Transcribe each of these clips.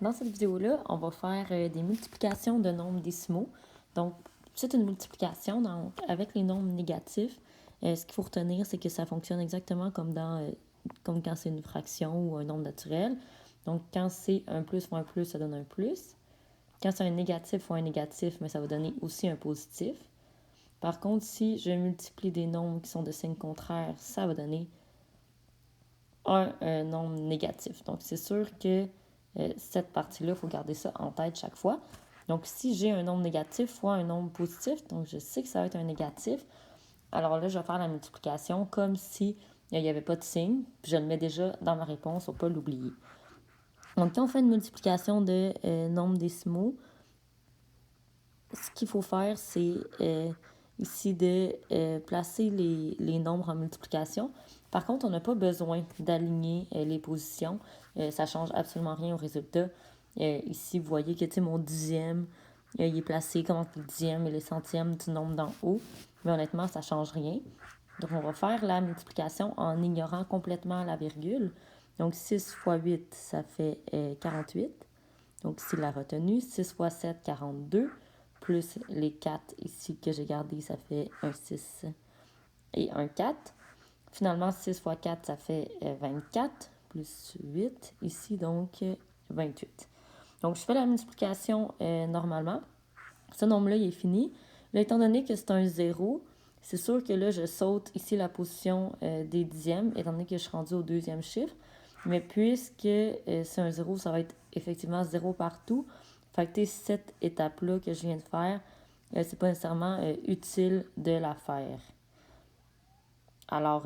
Dans cette vidéo-là, on va faire des multiplications de nombres décimaux. Donc, c'est une multiplication avec les nombres négatifs. Ce qu'il faut retenir, c'est que ça fonctionne exactement comme quand c'est une fraction ou un nombre naturel. Donc, quand c'est un plus fois un plus, ça donne un plus. Quand c'est un négatif fois un négatif, mais ça va donner aussi un positif. Par contre, si je multiplie des nombres qui sont de signe contraire, ça va donner un nombre négatif. Donc, c'est sûr que cette partie-là, il faut garder ça en tête chaque fois. Donc, si j'ai un nombre négatif fois un nombre positif, donc je sais que ça va être un négatif, alors là, je vais faire la multiplication comme si il n'y avait pas de signe, puis je le mets déjà dans ma réponse pour ne pas l'oublier. Donc, quand on fait une multiplication de nombres décimaux, ce qu'il faut faire, c'est ici de placer les nombres en multiplication. Par contre, on n'a pas besoin d'aligner les positions. Ça ne change absolument rien au résultat. Ici, vous voyez que mon dixième, il est placé comme entre le dixième et le centième du nombre d'en haut. Mais honnêtement, ça ne change rien. Donc, on va faire la multiplication en ignorant complètement la virgule. Donc, 6 fois 8, ça fait 48. Donc, ici, la retenue. 6 fois 7, 42. Plus les 4 ici que j'ai gardé, ça fait un 6 et un 4. Finalement, 6 fois 4, ça fait 24, plus 8, ici donc 28. Donc, je fais la multiplication normalement. Ce nombre-là, il est fini. Là, étant donné que c'est un 0, c'est sûr que là, je saute ici la position des dixièmes, étant donné que je suis rendue au deuxième chiffre. Mais puisque c'est un 0, ça va être effectivement 0 partout. Fait que cette étape-là que je viens de faire, c'est pas nécessairement utile de la faire. Alors,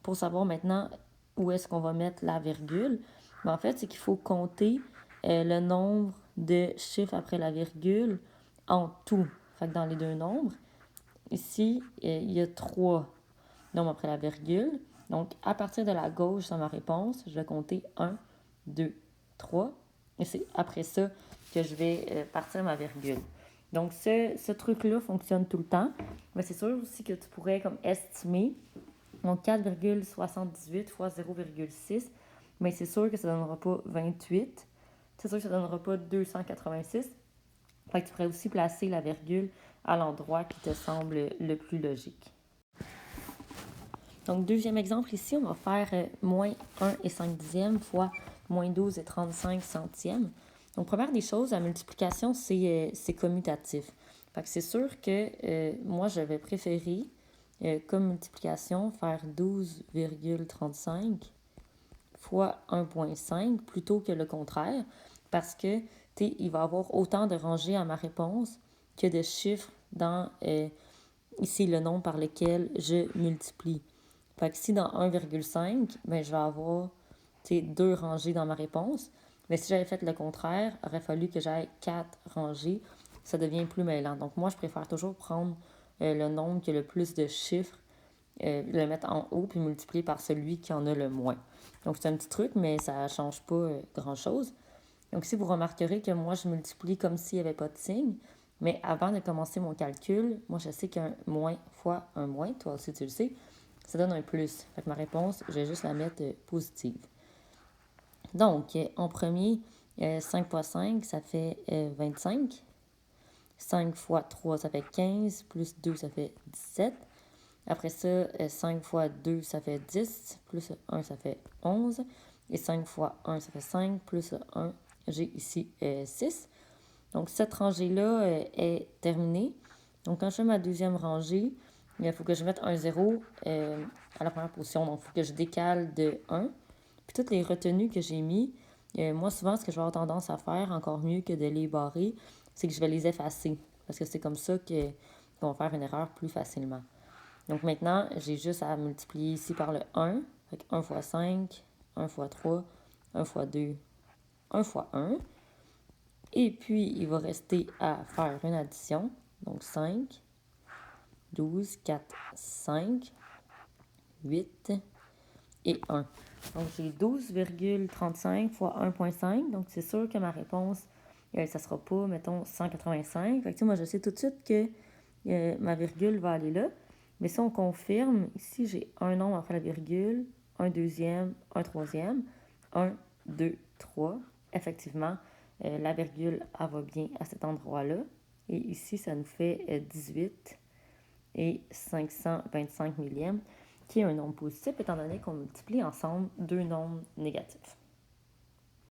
pour savoir maintenant où est-ce qu'on va mettre la virgule, en fait, c'est qu'il faut compter le nombre de chiffres après la virgule en tout. Fait que dans les deux nombres, ici, il y a 3 nombres après la virgule. Donc, à partir de la gauche dans ma réponse, je vais compter 1, 2, 3. Et c'est après ça que je vais partir ma virgule. Donc, ce truc-là fonctionne tout le temps. Mais c'est sûr aussi que tu pourrais comme estimer. Donc, 4,78 fois 0,6. Mais c'est sûr que ça ne donnera pas 28. C'est sûr que ça ne donnera pas 286. Fait que tu pourrais aussi placer la virgule à l'endroit qui te semble le plus logique. Donc, deuxième exemple ici, on va faire moins 1 et 5 dixièmes fois moins 12 et 35 centièmes. Donc, première des choses, la multiplication, c'est commutatif. Fait que c'est sûr que moi, j'avais préféré, comme multiplication, faire 12,35 fois 1,5 plutôt que le contraire, parce que il va y avoir autant de rangées à ma réponse que de chiffres dans ici le nombre par lequel je multiplie. Fait que si dans 1,5, ben, je vais avoir 2 rangées dans ma réponse. Mais si j'avais fait le contraire, il aurait fallu que j'aille 4 rangées. Ça devient plus mêlant. Donc moi, je préfère toujours prendre le nombre qui a le plus de chiffres, le mettre en haut, puis multiplier par celui qui en a le moins. Donc c'est un petit truc, mais ça ne change pas grand-chose. Donc ici, vous remarquerez que moi, je multiplie comme s'il n'y avait pas de signe. Mais avant de commencer mon calcul, moi, je sais qu'un moins fois un moins, toi aussi tu le sais, ça donne un plus. Fait que ma réponse, je vais juste la mettre positive. Donc, en premier, 5 fois 5, ça fait 25. 5 fois 3, ça fait 15. Plus 2, ça fait 17. Après ça, 5 fois 2, ça fait 10. Plus 1, ça fait 11. Et 5 fois 1, ça fait 5. Plus 1, j'ai ici 6. Donc, cette rangée-là est terminée. Donc, quand je fais ma deuxième rangée, il faut que je mette un 0 à la première position. Donc, il faut que je décale de 1. Puis, toutes les retenues que j'ai mis, moi, souvent, ce que je vais avoir tendance à faire, encore mieux que de les barrer, c'est que je vais les effacer. Parce que c'est comme ça qu'ils vont faire une erreur plus facilement. Donc, maintenant, j'ai juste à multiplier ici par le 1. Fait 1 fois 5, 1 fois 3, 1 fois 2, 1 fois 1. Et puis, il va rester à faire une addition. Donc, 5, 12, 4, 5, 8 et 1. Donc, j'ai 12,35 fois 1,5. Donc, c'est sûr que ma réponse, ça ne sera pas, mettons, 185. Fait que, moi, je sais tout de suite que ma virgule va aller là. Mais si on confirme, ici, j'ai un nombre après la virgule, un deuxième, un troisième, 1, 2, 3. Effectivement, La virgule, elle va bien à cet endroit-là. Et ici, ça nous fait 18 et 525 millièmes, qui est un nombre positif, étant donné qu'on multiplie ensemble deux nombres négatifs.